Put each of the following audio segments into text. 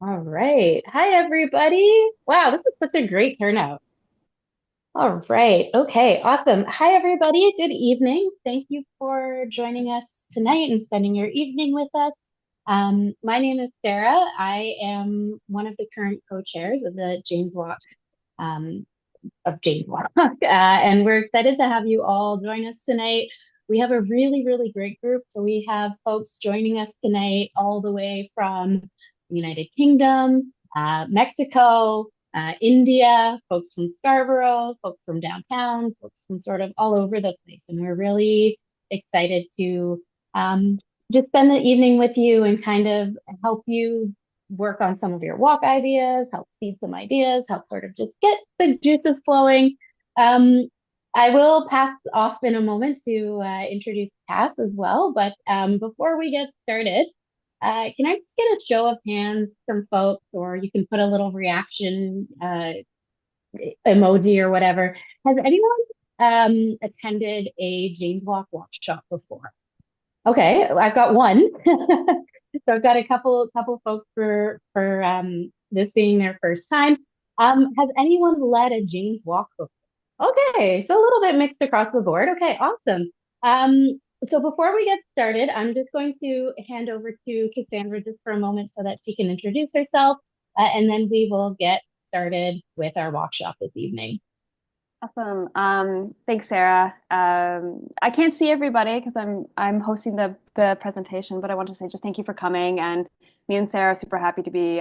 All right. Hi, everybody. Wow, this is such a great turnout. All right. Okay, awesome. Hi, everybody. Good evening. Thank you for joining us tonight and spending your evening with us. My name is Sarah. I am one of the current co-chairs of the James Walk, um, of James Walk. And we're excited to have you all join us tonight. We have a really, really great group. So we have folks joining us tonight all the way from the United Kingdom, Mexico, India, folks from Scarborough, folks from downtown, folks from sort of all over the place. And we're really excited to um, just spend the evening with you and kind of help you work on some of your walk ideas, help seed some ideas, help sort of just get the juices flowing. Um, I will pass off in a moment to introduce Cass as well, but before we get started, can I just get a show of hands from folks, or you can put a little reaction emoji or whatever. Has anyone attended a James Walk Walkshop before? Okay, I've got one. So I've got a couple folks for this being their first time. Has anyone led a James walk before? Okay, so a little bit mixed across the board. Okay, awesome. So before we get started, I'm just going to hand over to Cassandra just for a moment so that she can introduce herself, and then we will get started with our workshop this evening. Awesome. Thanks, Sarah. I can't see everybody because I'm hosting the presentation, but I want to say just thank you for coming. And me and Sarah are super happy to be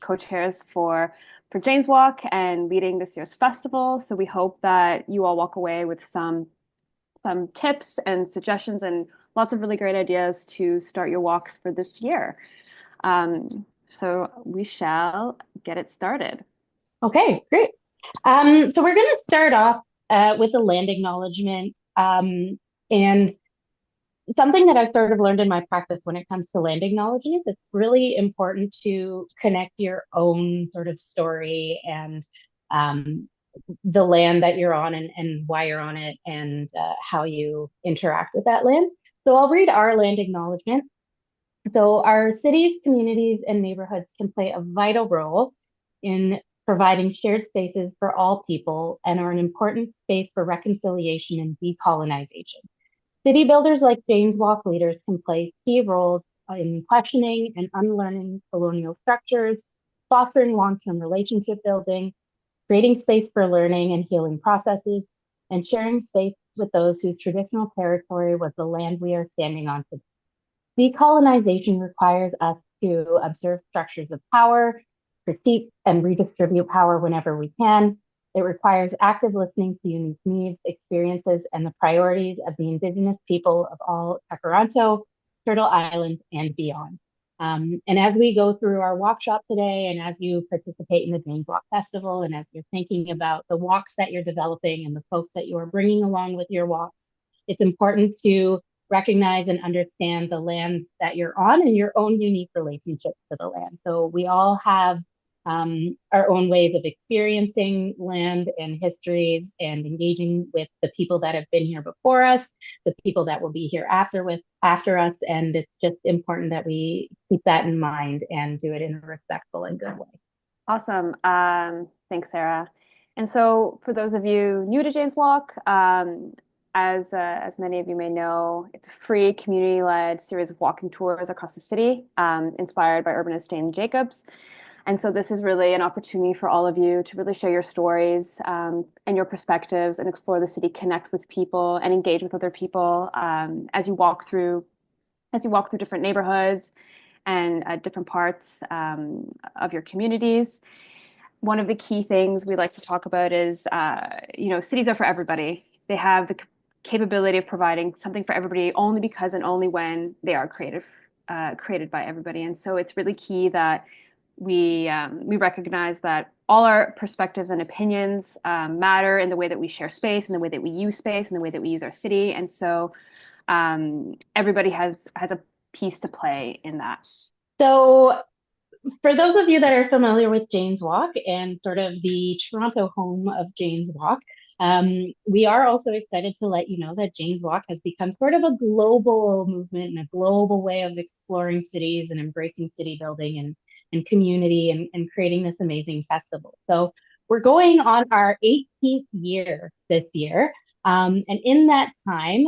co-chairs for Jane's Walk and leading this year's festival. So we hope that you all walk away with some tips and suggestions and lots of really great ideas to start your walks for this year. So we shall get it started. Okay, great. So we're going to start off with a land acknowledgement. And something that I've sort of learned in my practice when it comes to land acknowledgements, it's really important to connect your own sort of story and um, the land that you're on and why you're on it and how you interact with that land. So I'll read our land acknowledgement. So our cities, communities, and neighborhoods can play a vital role in providing shared spaces for all people and are an important space for reconciliation and decolonization. City builders like James Walk leaders can play key roles in questioning and unlearning colonial structures, fostering long-term relationship building, creating space for learning and healing processes, and sharing space with those whose traditional territory was the land we are standing on today. Decolonization requires us to observe structures of power, critique and redistribute power whenever we can. It requires active listening to unique needs, experiences, and the priorities of the Indigenous people of all Takaranto, Turtle Island, and beyond. And as we go through our workshop today, and as you participate in the James Walk Festival, and as you're thinking about the walks that you're developing and the folks that you are bringing along with your walks, it's important to recognize and understand the land that you're on and your own unique relationships to the land. So we all have our own ways of experiencing land and histories and engaging with the people that have been here before us, the people that will be here after us, and it's just important that we keep that in mind and do it in a respectful and good way. Awesome. Thanks, Sarah. And so, for those of you new to Jane's Walk, as many of you may know, it's a free community-led series of walking tours across the city, inspired by urbanist Jane Jacobs. And so, this is really an opportunity for all of you to really share your stories and your perspectives and explore the city, connect with people, and engage with other people as you walk through different neighborhoods and different parts of your communities. One of the key things we like to talk about is, cities are for everybody. They have the capability of providing something for everybody only because and only when they are created by everybody. And so it's really key that we recognize that all our perspectives and opinions matter in the way that we share space, in the way that we use space, in the way that we use our city. And so everybody has a piece to play in that. So for those of you that are familiar with Jane's Walk and sort of the Toronto home of Jane's Walk, we are also excited to let you know that Jane's Walk has become sort of a global movement and a global way of exploring cities and embracing city building and community and creating this amazing festival. So we're going on our 18th year this year. And in that time,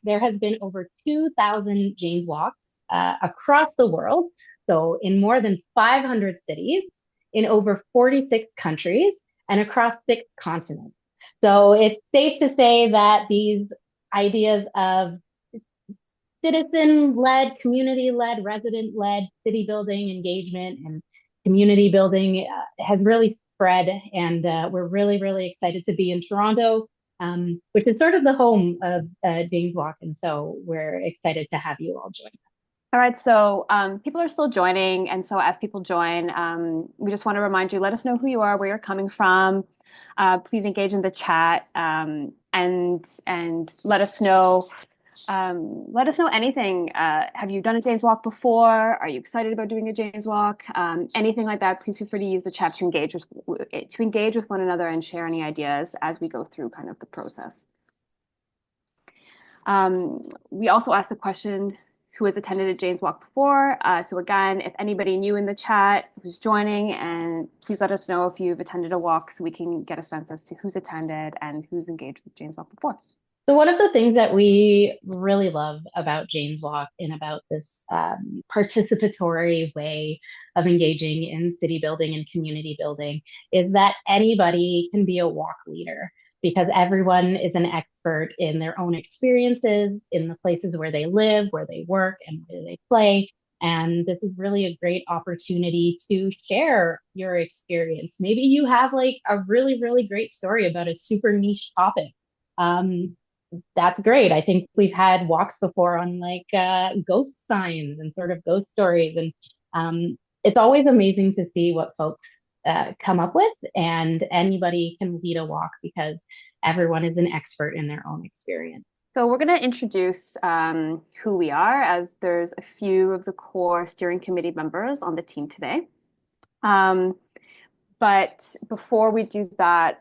there has been over 2,000 Jane's Walks across the world. So in more than 500 cities, in over 46 countries, and across 6 continents. So it's safe to say that these ideas of citizen-led, community-led, resident-led city building engagement and community building has really spread, and we're really, really excited to be in Toronto, which is sort of the home of Jane's Walk, and so we're excited to have you all join. All right, so people are still joining, and so as people join, we just want to remind you, let us know who you are, where you're coming from. Please engage in the chat, and let us know anything. Have you done a Jane's Walk before? Are you excited about doing a Jane's Walk? Anything like that, please feel free to use the chat to engage with one another and share any ideas as we go through kind of the process. We also asked the question, who has attended a Jane's Walk before? So again, if anybody new in the chat who's joining, and please let us know if you've attended a walk so we can get a sense as to who's attended and who's engaged with Jane's Walk before. So one of the things that we really love about Jane's Walk and about this participatory way of engaging in city building and community building is that anybody can be a walk leader because everyone is an expert in their own experiences, in the places where they live, where they work, and where they play. And this is really a great opportunity to share your experience. Maybe you have like a really, really great story about a super niche topic. That's great. I think we've had walks before on like ghost signs and sort of ghost stories. And it's always amazing to see what folks come up with. And anybody can lead a walk because everyone is an expert in their own experience. So we're going to introduce who we are, as there's a few of the core steering committee members on the team today. But before we do that,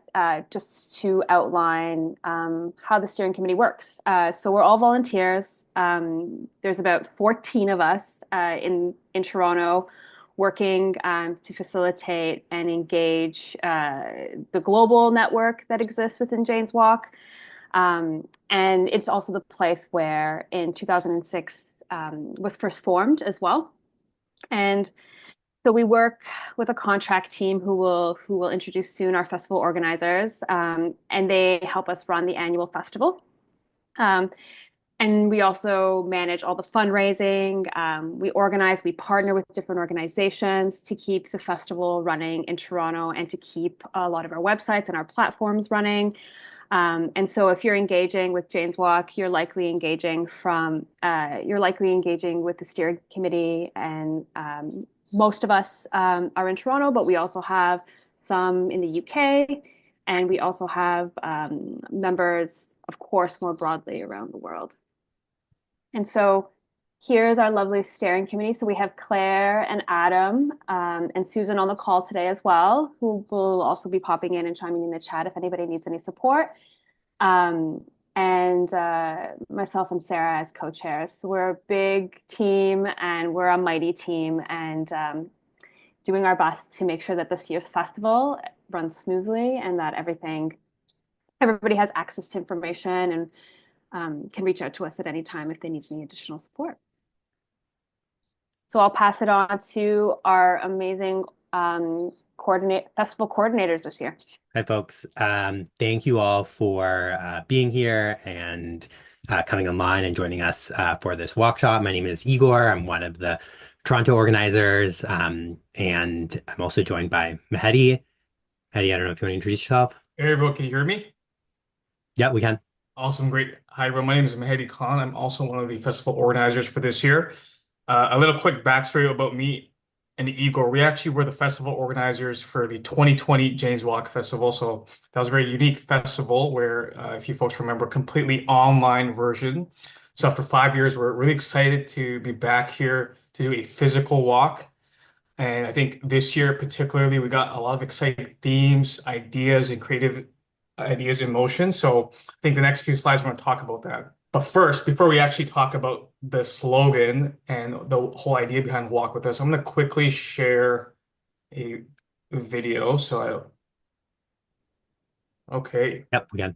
just to outline how the steering committee works. So we're all volunteers. There's about 14 of us in Toronto working to facilitate and engage the global network that exists within Jane's Walk. And it's also the place where in 2006 was first formed as well. And so we work with a contract team who will introduce soon, our festival organizers, and they help us run the annual festival. And we also manage all the fundraising. We organize, we partner with different organizations to keep the festival running in Toronto and to keep a lot of our websites and our platforms running. And so if you're engaging with Jane's Walk, you're likely engaging with the steering committee, and most of us are in Toronto, but we also have some in the UK, and we also have members, of course, more broadly around the world. And so here's our lovely steering committee. So we have Claire and Adam and Susan on the call today as well, who will also be popping in and chiming in the chat if anybody needs any support. And myself and Sarah as co-chairs. So we're a big team and we're a mighty team, and doing our best to make sure that this year's festival runs smoothly and that everybody has access to information and can reach out to us at any time if they need any additional support. So I'll pass it on to our amazing festival coordinators this year. Hi, folks. Thank you all for being here and coming online and joining us for this workshop. My name is Igor. I'm one of the Toronto organizers, and I'm also joined by Mehdi. Mehdi, I don't know if you want to introduce yourself. Hey everyone, can you hear me? Yeah, we can. Awesome, great. Hi everyone, my name is Mehdi Khan. I'm also one of the festival organizers for this year. A little quick backstory about me and Igor. We actually were the festival organizers for the 2020 Jane's Walk Festival. So that was a very unique festival where, if you folks remember, completely online version. So after 5 years, we're really excited to be back here to do a physical walk. And I think this year particularly, we got a lot of exciting themes, ideas, and creative ideas in motion. So I think the next few slides, we're going to talk about that. But first, before we actually talk about the slogan and the whole idea behind Walk With Us, I'm going to quickly share a video. Okay. Yep, again.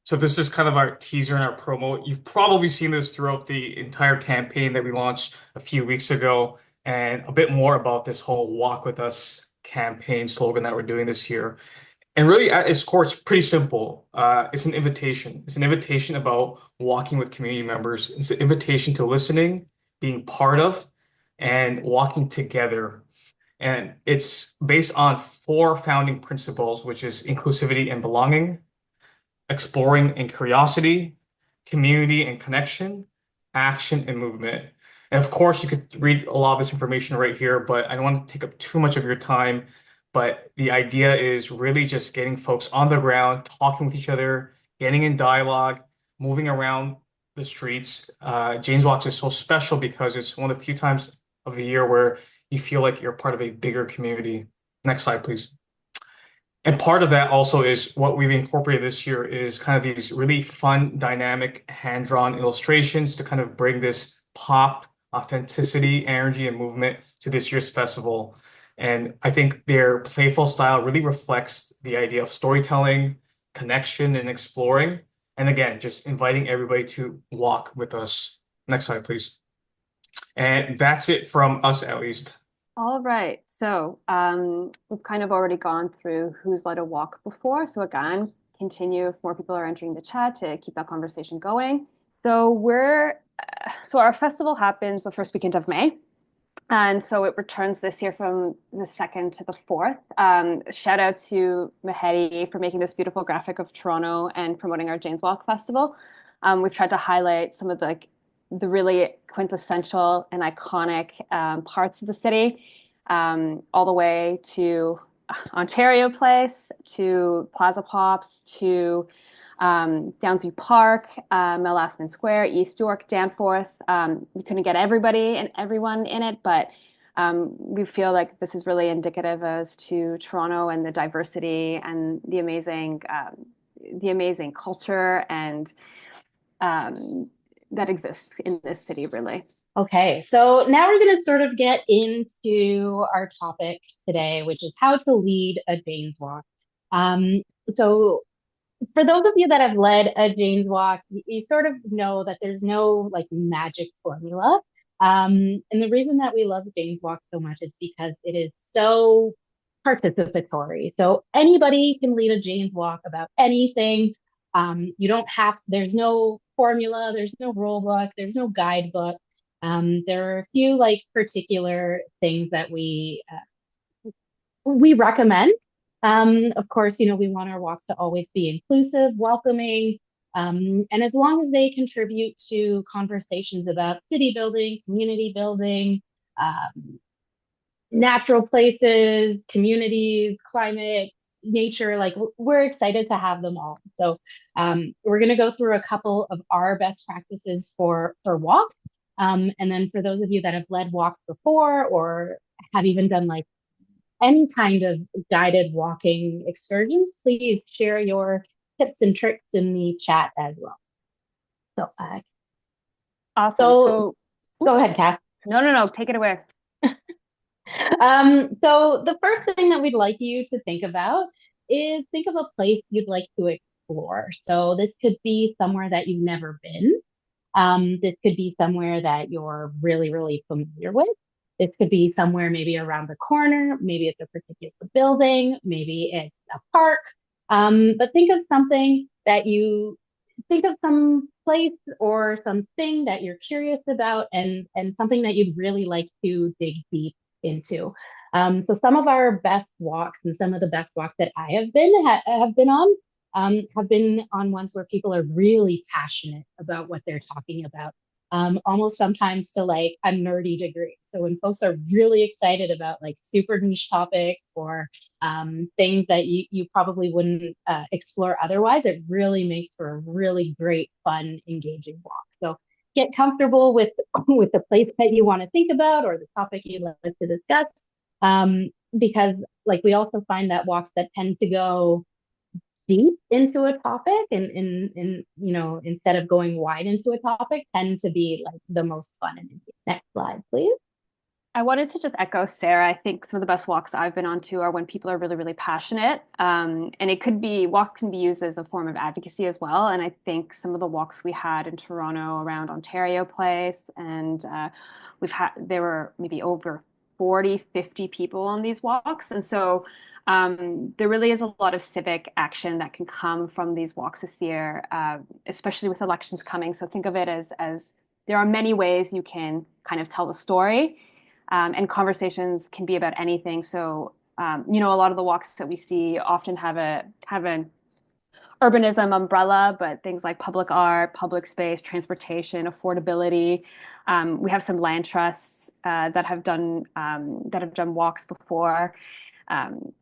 So this is kind of our teaser and our promo. You've probably seen this throughout the entire campaign that we launched a few weeks ago, and a bit more about this whole Walk With Us campaign slogan that we're doing this year. And really, at its core, it's pretty simple. It's an invitation. It's an invitation about walking with community members. It's an invitation to listening, being part of, and walking together. And it's based on four founding principles, which is inclusivity and belonging, exploring and curiosity, community and connection, action and movement. And of course, you could read a lot of this information right here, but I don't want to take up too much of your time. But the idea is really just getting folks on the ground, talking with each other, getting in dialogue, moving around the streets. James Walks is so special because it's one of the few times of the year where you feel like you're part of a bigger community. Next slide, please. And part of that also is what we've incorporated this year is kind of these really fun, dynamic, hand-drawn illustrations to kind of bring this pop, authenticity, energy, and movement to this year's festival. And I think their playful style really reflects the idea of storytelling, connection, and exploring. And again, just inviting everybody to walk with us. Next slide, please. And that's it from us, at least. All right. So we've kind of already gone through who's led a walk before. So again, continue if more people are entering the chat to keep that conversation going. So our festival happens the first weekend of May. And so it returns this year from the 2nd to the 4th. Shout out to Mehedi for making this beautiful graphic of Toronto and promoting our James Walk Festival. We've tried to highlight some of the really quintessential and iconic parts of the city, all the way to Ontario Place, to Plaza Pops, to Downsview Park, Melasmin Square, East York, Danforth. We couldn't get everybody and everyone in it, but we feel like this is really indicative as to Toronto and the diversity and the amazing culture and that exists in this city, really. Okay, so now we're going to sort of get into our topic today, which is how to lead a James Walk. Um, so for those of you that have led a James Walk, you sort of know that there's no like magic formula. And the reason that we love James Walk so much is because it is so participatory. So anybody can lead a James Walk about anything. You don't have, there's no formula, there's no rule book, there's no guidebook. There are a few like particular things that we recommend. Of course, we want our walks to always be inclusive, welcoming, and as long as they contribute to conversations about city building, community building, natural places, communities, climate, nature, like we're excited to have them all. So we're going to go through a couple of our best practices for walks. And then for those of you that have led walks before or have even done like any kind of guided walking excursions, please share your tips and tricks in the chat as well. So, Awesome. So go ahead, Kath. No. Take it away. So the first thing that we'd like you to think about is think of a place you'd like to explore. So this could be somewhere that you've never been. This could be somewhere that you're really, really familiar with. This could be somewhere maybe around the corner. Maybe it's a particular building. Maybe it's a park. But think of something that you think of some place or something that you're curious about and something that you'd really like to dig deep into. So some of our best walks and some of the best walks that I have been on have been on ones where people are really passionate about what they're talking about. almost sometimes to like a nerdy degree. So when folks are really excited about like super niche topics or things that you probably wouldn't explore otherwise, it really makes for a really great, fun, engaging walk. So get comfortable with with the place that you want to think about or the topic you'd like to discuss. Because like we also find that walks that tend to go deep into a topic and you know, instead of going wide into a topic, tend to be like the most fun and engaging. Next slide, please. I wanted to just echo Sarah. I think some of the best walks I've been on to are when people are really, really passionate. And it could be, walk can be used as a form of advocacy as well. And I think some of the walks we had in Toronto around Ontario Place, and there were maybe over 40, 50 people on these walks. And so there really is a lot of civic action that can come from these walks this year, especially with elections coming. So think of it as there are many ways you can kind of tell the story, and conversations can be about anything. So, you know, a lot of the walks that we see often have an urbanism umbrella, but things like public art, public space, transportation, affordability. We have some land trusts that have done walks before. Um,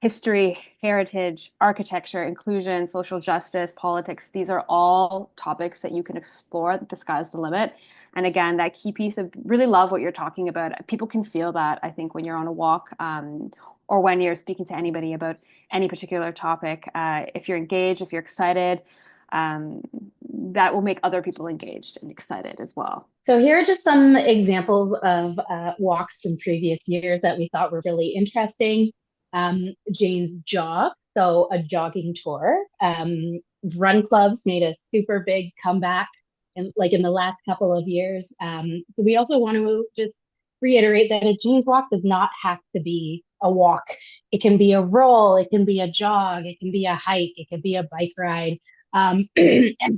History, heritage, architecture, inclusion, social justice, politics. These are all topics that you can explore. The sky's the limit. And again, that key piece of really love what you're talking about. People can feel that, I think, when you're on a walk, or when you're speaking to anybody about any particular topic. If you're engaged, if you're excited, um, that will make other people engaged and excited as well. So here are just some examples of walks from previous years that we thought were really interesting. Jane's Jog, so a jogging tour. Run clubs made a super big comeback in the last couple of years. We also want to just reiterate that a Jane's Walk does not have to be a walk. It can be a roll, it can be a jog, it can be a hike, it can be a bike ride. As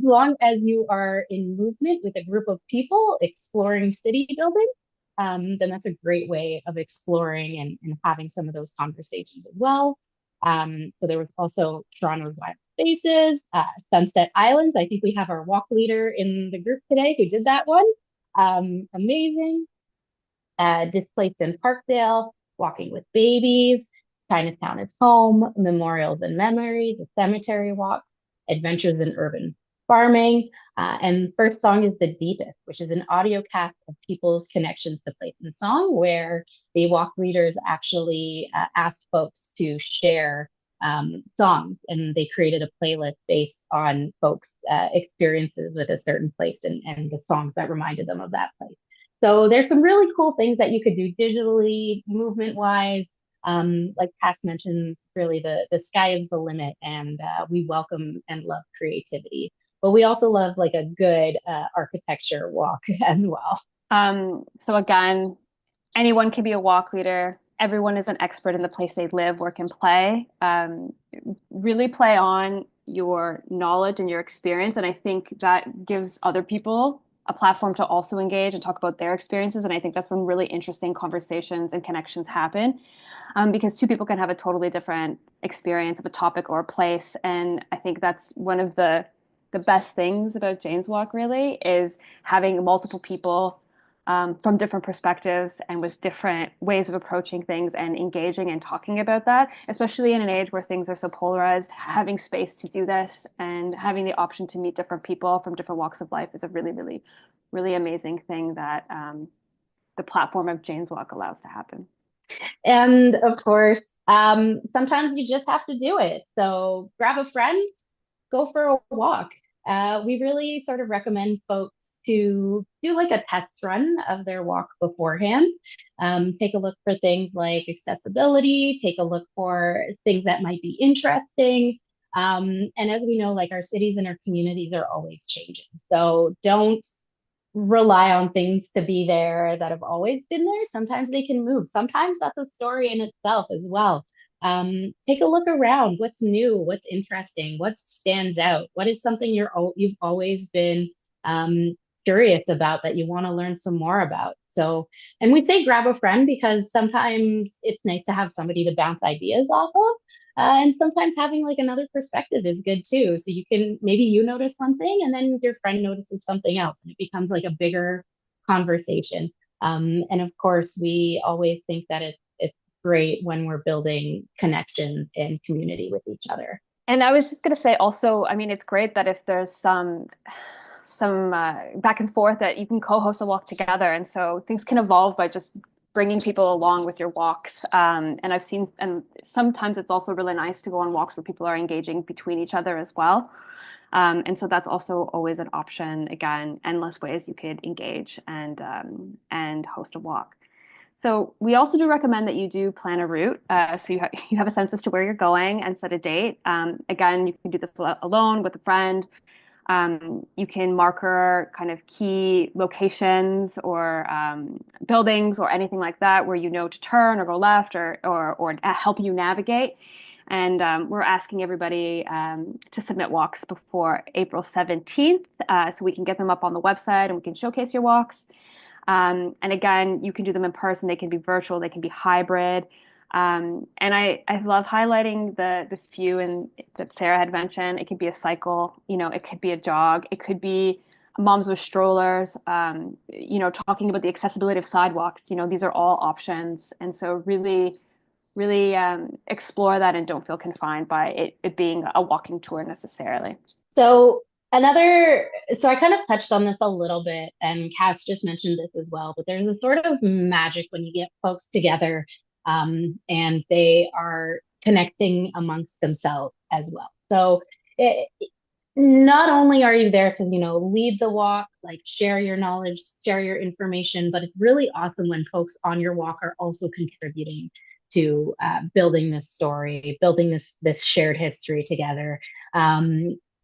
long as you are in movement with a group of people exploring city building, then that's a great way of exploring and having some of those conversations as well. So there was also Toronto's Wild Spaces, Sunset Islands. I think we have our walk leader in the group today who did that one. Amazing. Displaced in Parkdale, Walking with Babies, Chinatown is Home, Memorials and Memories, the Cemetery Walk, Adventures in Urban Farming. And first song is The Deepest, which is an audio cast of people's connections to place and song, where the walk leaders actually asked folks to share songs, and they created a playlist based on folks' experiences with a certain place and the songs that reminded them of that place. So there's some really cool things that you could do digitally, movement wise. Like Cass mentioned, really the sky is the limit, and we welcome and love creativity. But we also love like a good architecture walk as well. So again, anyone can be a walk leader. Everyone is an expert in the place they live, work, and play. Really play on your knowledge and your experience. And I think that gives other people a platform to also engage and talk about their experiences. And I think that's when really interesting conversations and connections happen, because two people can have a totally different experience of a topic or a place. And I think that's one of the best things about Jane's Walk really is having multiple people, from different perspectives and with different ways of approaching things and engaging and talking about that, especially in an age where things are so polarized. Having space to do this and having the option to meet different people from different walks of life is a really, really, really amazing thing that the platform of Jane's Walk allows to happen. And of course, sometimes you just have to do it. So grab a friend, go for a walk. We really sort of recommend folks to do like a test run of their walk beforehand. Take a look for things like accessibility, take a look for things that might be interesting. And as we know, like our cities and our communities are always changing. So don't rely on things to be there that have always been there. Sometimes they can move. Sometimes that's a story in itself as well. Take a look around. What's new? What's interesting? What stands out? What is something you've always been curious about that you want to learn some more about? So, and we say grab a friend because sometimes it's nice to have somebody to bounce ideas off of. And sometimes having like another perspective is good too. So you can maybe you notice one thing and then your friend notices something else and it becomes like a bigger conversation. And of course, we always think that it's great when we're building connections and community with each other. And I was just going to say also, I mean, it's great that if there's some back and forth that you can co-host a walk together, and so things can evolve by just bringing people along with your walks. And I've seen, and sometimes it's also really nice to go on walks where people are engaging between each other as well. And so that's also always an option. Again, endless ways you could engage and host a walk. So we also do recommend that you do plan a route, so you have a sense as to where you're going and set a date. Again, you can do this alone with a friend. You can marker kind of key locations or buildings or anything like that where you know to turn or go left or help you navigate. And we're asking everybody to submit walks before April 17th, so we can get them up on the website and we can showcase your walks. And again, you can do them in person, they can be virtual, they can be hybrid. And I love highlighting the few that Sarah had mentioned. It could be a cycle, it could be a jog, it could be moms with strollers, talking about the accessibility of sidewalks. These are all options. And so really explore that and don't feel confined by it being a walking tour necessarily. So so I kind of touched on this a little bit, and Cass just mentioned this as well, but there's a sort of magic when you get folks together, and they are connecting amongst themselves as well. So it, not only are you there to, lead the walk, like share your knowledge, share your information, but it's really awesome when folks on your walk are also contributing to building this story, building this shared history together.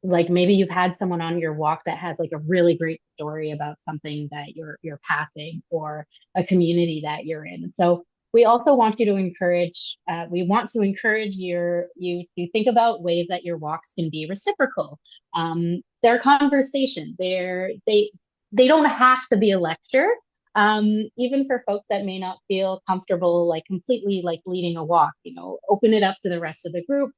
Like maybe you've had someone on your walk that has like a really great story about something that you're passing or a community that you're in. So we also want you to encourage, we want to encourage you to think about ways that your walks can be reciprocal. They're conversations. They don't have to be a lecture. Even for folks that may not feel comfortable, like completely like leading a walk, open it up to the rest of the group,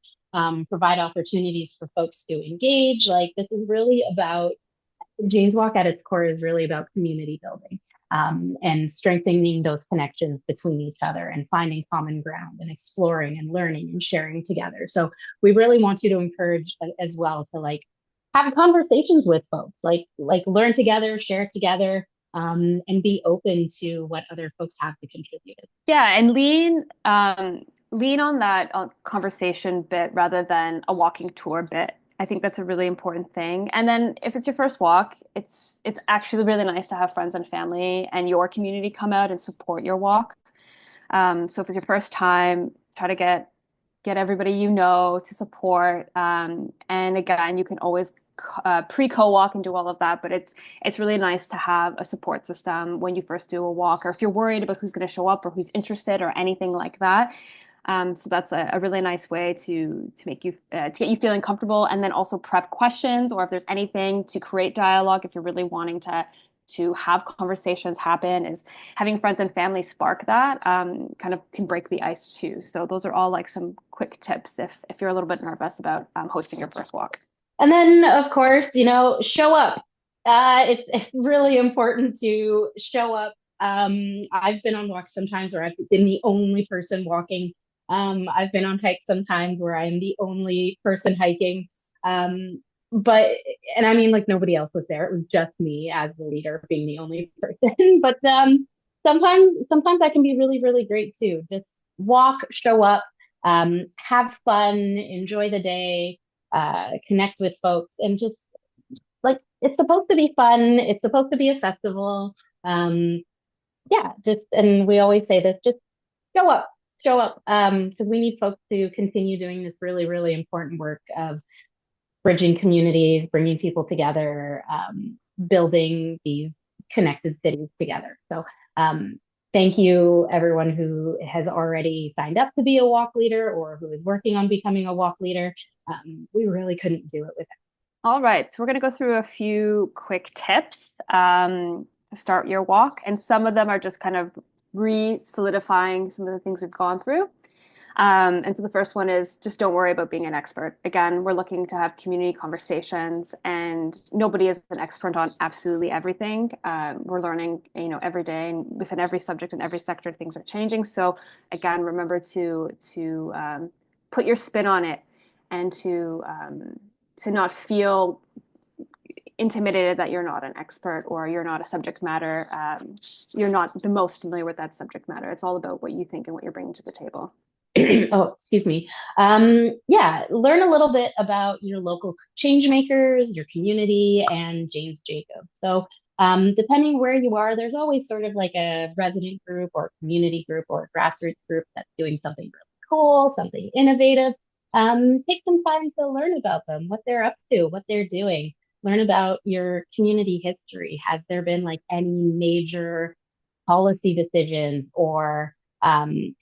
provide opportunities for folks to engage. Like this is really about Jane's Walk at its core is really about community building, and strengthening those connections between each other and finding common ground and exploring and learning and sharing together. So we really want you to encourage as well to like have conversations with folks, like learn together, share together, and be open to what other folks have to contribute. Yeah, and lean on that conversation bit rather than a walking tour bit. I think that's a really important thing. And then if it's your first walk, it's actually really nice to have friends and family and your community come out and support your walk. So if it's your first time, try to get everybody to support. And again, you can always pre-co-walk and do all of that, but it's really nice to have a support system when you first do a walk, or if you're worried about who's going to show up or who's interested or anything like that. So that's a really nice way to make you to get you feeling comfortable, and then also prep questions, or if there's anything to create dialogue. If you're really wanting to have conversations happen, is having friends and family spark that kind of can break the ice too. So those are all like some quick tips if you're a little bit nervous about hosting your first walk. And then, of course, show up. It's really important to show up. I've been on walks sometimes where I've been the only person walking. I've been on hikes sometimes where I'm the only person hiking. But, and I mean, like nobody else was there. It was just me as the leader being the only person. But sometimes that can be really, really great too. Just walk, show up, have fun, enjoy the day, connect with folks, and just like it's supposed to be fun. It's supposed to be a festival. Yeah, and we always say this, just show up, show up, because we need folks to continue doing this really, really important work of bridging communities, bringing people together, building these connected cities together. So thank you, everyone who has already signed up to be a walk leader or who is working on becoming a walk leader. We really couldn't do it without. All right, so we're going to go through a few quick tips to start your walk, and some of them are just kind of re-solidifying some of the things we've gone through. And so the first one is just don't worry about being an expert. Again, we're looking to have community conversations, and nobody is an expert on absolutely everything. We're learning, every day, and within every subject and every sector, things are changing. So again, remember to put your spin on it, and to not feel intimidated that you're not an expert or you're not a subject matter. You're not the most familiar with that subject matter. It's all about what you think and what you're bringing to the table. Oh, excuse me. Yeah, learn a little bit about your local change makers, your community, and James Jacob. So, depending where you are, there's always sort of like a resident group or community group or grassroots group that's doing something really cool, something innovative. Take some time to learn about them, what they're up to, what they're doing. Learn about your community history. Has there been like any major policy decisions or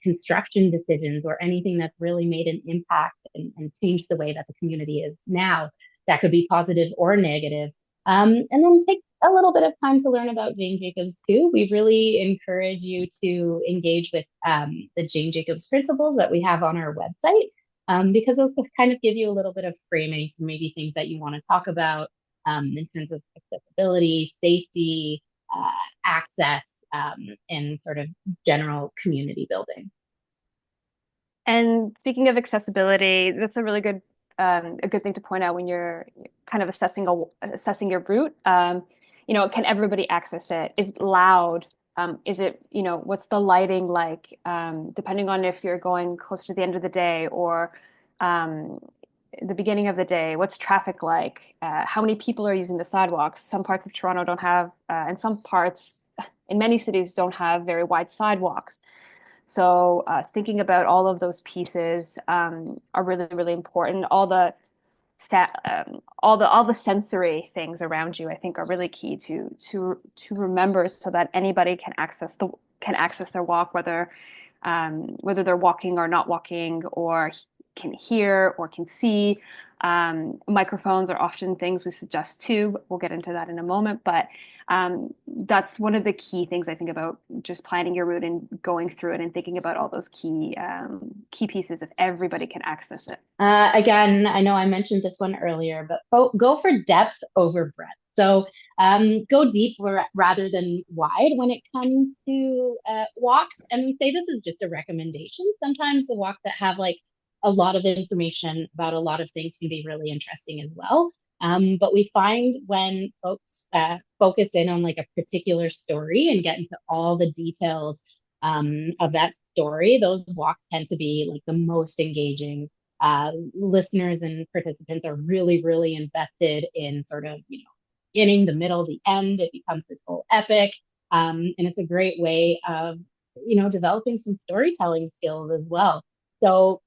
construction decisions or anything that's really made an impact and changed the way that the community is now? That could be positive or negative. And then take a little bit of time to learn about Jane Jacobs too. We really encourage you to engage with the Jane Jacobs principles that we have on our website, because those kind of give you a little bit of framing for maybe things that you want to talk about in terms of accessibility, safety, access, and sort of general community building. And speaking of accessibility, that's a good thing to point out when you're kind of assessing your route. Can everybody access it? Is it loud? Is it, what's the lighting like? Depending on if you're going close to the end of the day or the beginning of the day, what's traffic like? How many people are using the sidewalks? Some parts of Toronto don't have, and some parts in many cities don't have very wide sidewalks. So thinking about all of those pieces are really, really important. All the sensory things around you, I think, are really key to remember, so that anybody can access their walk, whether they're walking or not walking, or can hear or can see. Microphones are often things we suggest too. We'll get into that in a moment, but that's one of the key things I think about just planning your route and going through it and thinking about all those key pieces if everybody can access it. Again, I know I mentioned this one earlier, but go for depth over breadth. So go deep rather than wide when it comes to walks. And we say this is just a recommendation. Sometimes the walks that have like a lot of information about a lot of things can be really interesting as well. But we find when folks focus in on like a particular story and get into all the details of that story, those walks tend to be like the most engaging. Listeners and participants are really, really invested in sort of, beginning, the middle, the end. It becomes this whole epic. And it's a great way of, developing some storytelling skills as well. So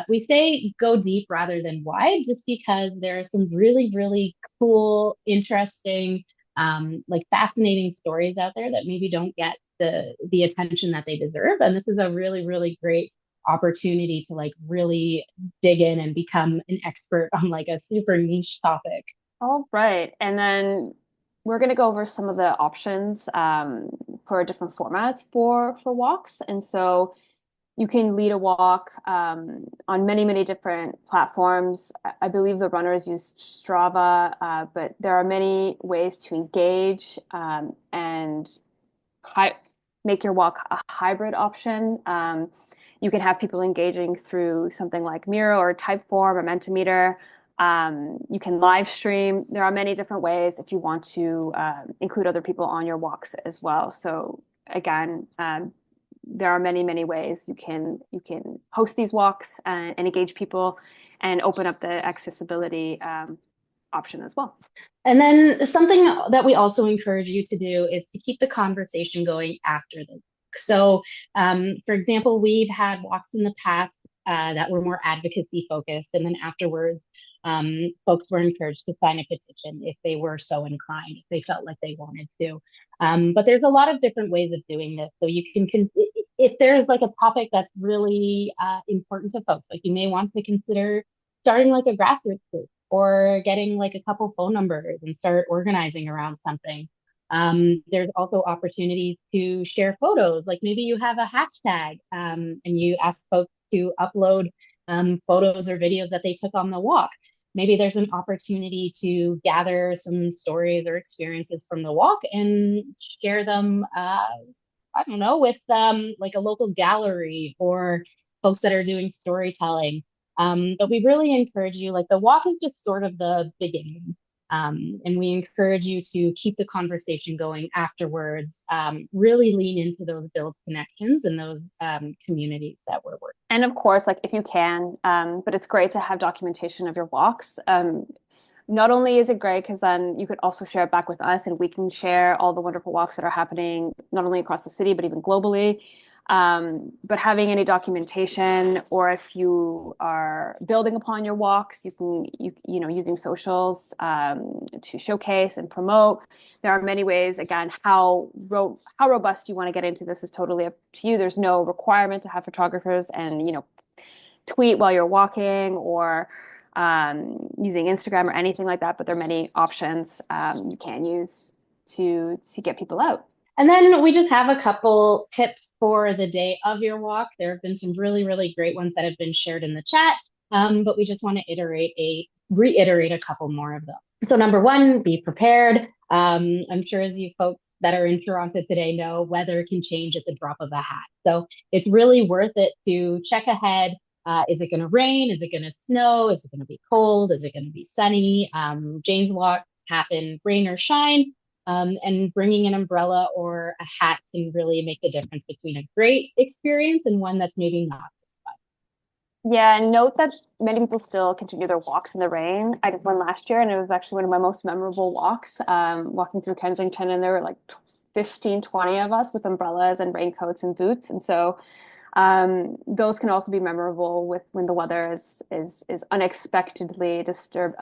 we say go deep rather than wide, just because there are some really, really cool, interesting, like fascinating stories out there that maybe don't get the attention that they deserve. And this is a really, really great opportunity to like really dig in and become an expert on like a super niche topic. All right. And then we're going to go over some of the options for different formats for walks. And so you can lead a walk on many, many different platforms. I believe the runners use Strava, but there are many ways to engage and make your walk a hybrid option. You can have people engaging through something like Miro or Typeform or Mentimeter. You can live stream. There are many different ways if you want to include other people on your walks as well. So again, there are many, many ways you can host these walks and engage people and open up the accessibility option as well. And then something that we also encourage you to do is to keep the conversation going after the walk. So, for example, we've had walks in the past that were more advocacy focused, and then afterwards, folks were encouraged to sign a petition if they were so inclined, if they felt like they wanted to. But there's a lot of different ways of doing this. So you can if there's like a topic that's really important to folks, like you may want to consider starting like a grassroots group or getting like a couple phone numbers and start organizing around something. There's also opportunities to share photos. Like maybe you have a hashtag and you ask folks to upload photos or videos that they took on the walk. Maybe there's an opportunity to gather some stories or experiences from the walk and share them, I don't know, with like a local gallery or folks that are doing storytelling. But we really encourage you, like the walk is just sort of the beginning. And we encourage you to keep the conversation going afterwards, really lean into those build connections and those communities that we're working. And of course, like if you can, but it's great to have documentation of your walks. Not only is it great because then you could also share it back with us and we can share all the wonderful walks that are happening, not only across the city, but even globally. But having any documentation, or if you are building upon your walks, you know, using socials to showcase and promote. There are many ways. Again, how robust you want to get into this is totally up to you. There's no requirement to have photographers and, you know, tweet while you're walking or using Instagram or anything like that. But there are many options you can use to get people out. And then we just have a couple tips for the day of your walk. There have been some really, really great ones that have been shared in the chat, but we just want to reiterate a couple more of them. So number one, be prepared. I'm sure as you folks that are in Toronto today know, weather can change at the drop of a hat. So it's really worth it to check ahead. Is it going to rain? Is it going to snow? Is it going to be cold? Is it going to be sunny? Jane's walks happen rain or shine. And bringing an umbrella or a hat can really make the difference between a great experience and one that's maybe not so fun. Yeah, and note that many people still continue their walks in the rain. I did one last year, and it was actually one of my most memorable walks, walking through Kensington, and there were like 15, 20 of us with umbrellas and raincoats and boots. And so those can also be memorable with when the weather is unexpectedly disturbed,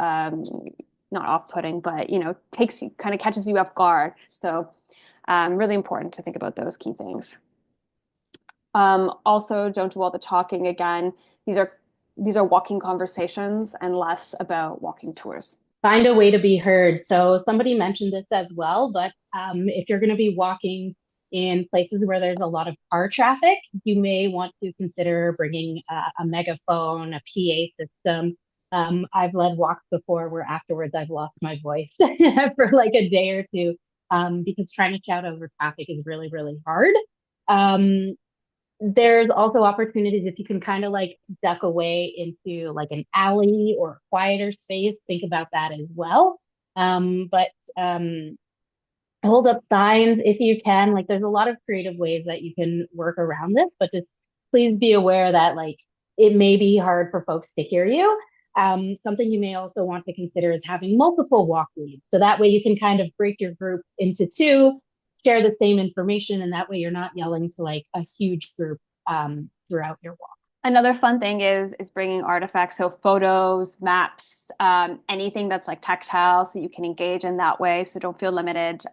not off-putting, but you know, kind of catches you off guard. So really important to think about those key things. Also, don't do all the talking again. These are walking conversations and less about walking tours. Find a way to be heard. So somebody mentioned this as well, but if you're going to be walking in places where there's a lot of car traffic, you may want to consider bringing a megaphone, a PA system. I've led walks before where afterwards I've lost my voice for like a day or two because trying to shout over traffic is really, really hard. There's also opportunities if you can kind of like duck away into like an alley or a quieter space, think about that as well. But hold up signs if you can. Like there's a lot of creative ways that you can work around this, but just please be aware that like it may be hard for folks to hear you. Something you may also want to consider is having multiple walk leads. So that way you can kind of break your group into two, share the same information, and that way you're not yelling to like a huge group throughout your walk. Another fun thing is bringing artifacts, so photos, maps, anything that's like tactile, so you can engage in that way. So don't feel limited,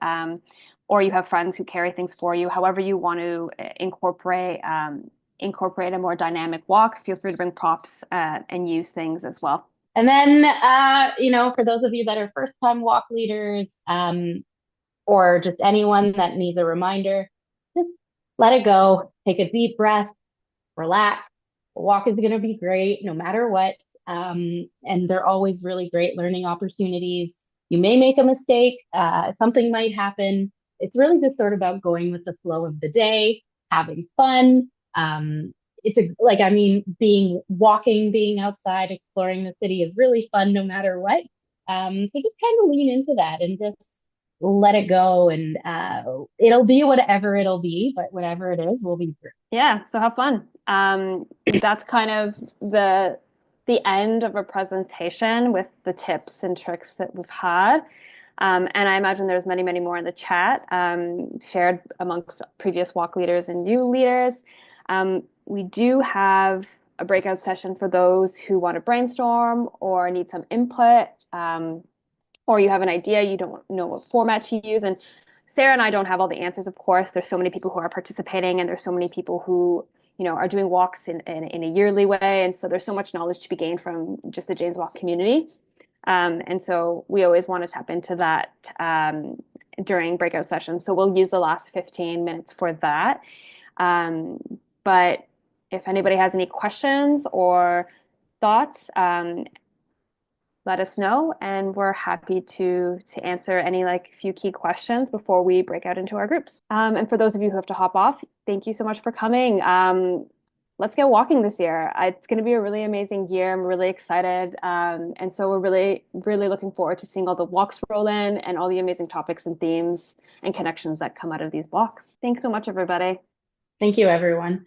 or you have friends who carry things for you. However you want to incorporate a more dynamic walk, feel free to bring props and use things as well. And then, you know, for those of you that are first-time walk leaders, or just anyone that needs a reminder, just let it go. Take a deep breath, relax. The walk is going to be great no matter what. And they're always really great learning opportunities. You may make a mistake. Something might happen. It's really just sort of about going with the flow of the day, having fun. Being outside, exploring the city is really fun no matter what. So just kind of lean into that and just let it go, and it'll be whatever it'll be, but whatever it is will be great. Yeah, so have fun. That's kind of the end of a presentation with the tips and tricks that we've had. And I imagine there's many, many more in the chat shared amongst previous walk leaders and new leaders. We do have a breakout session for those who want to brainstorm or need some input, or you have an idea, you don't know what format to use. And Sarah and I don't have all the answers, of course. There's so many people who are participating, and there's so many people who, you know, are doing walks in a yearly way. And so there's so much knowledge to be gained from just the Jane's Walk community. And so we always want to tap into that during breakout sessions. So we'll use the last 15 minutes for that. But If anybody has any questions or thoughts, let us know, and we're happy to answer any few key questions before we break out into our groups. And for those of you who have to hop off, thank you so much for coming. Let's get walking this year. It's going to be a really amazing year. I'm really excited. And so we're really, really looking forward to seeing all the walks roll in and all the amazing topics and themes and connections that come out of these walks. Thanks so much, everybody. Thank you, everyone.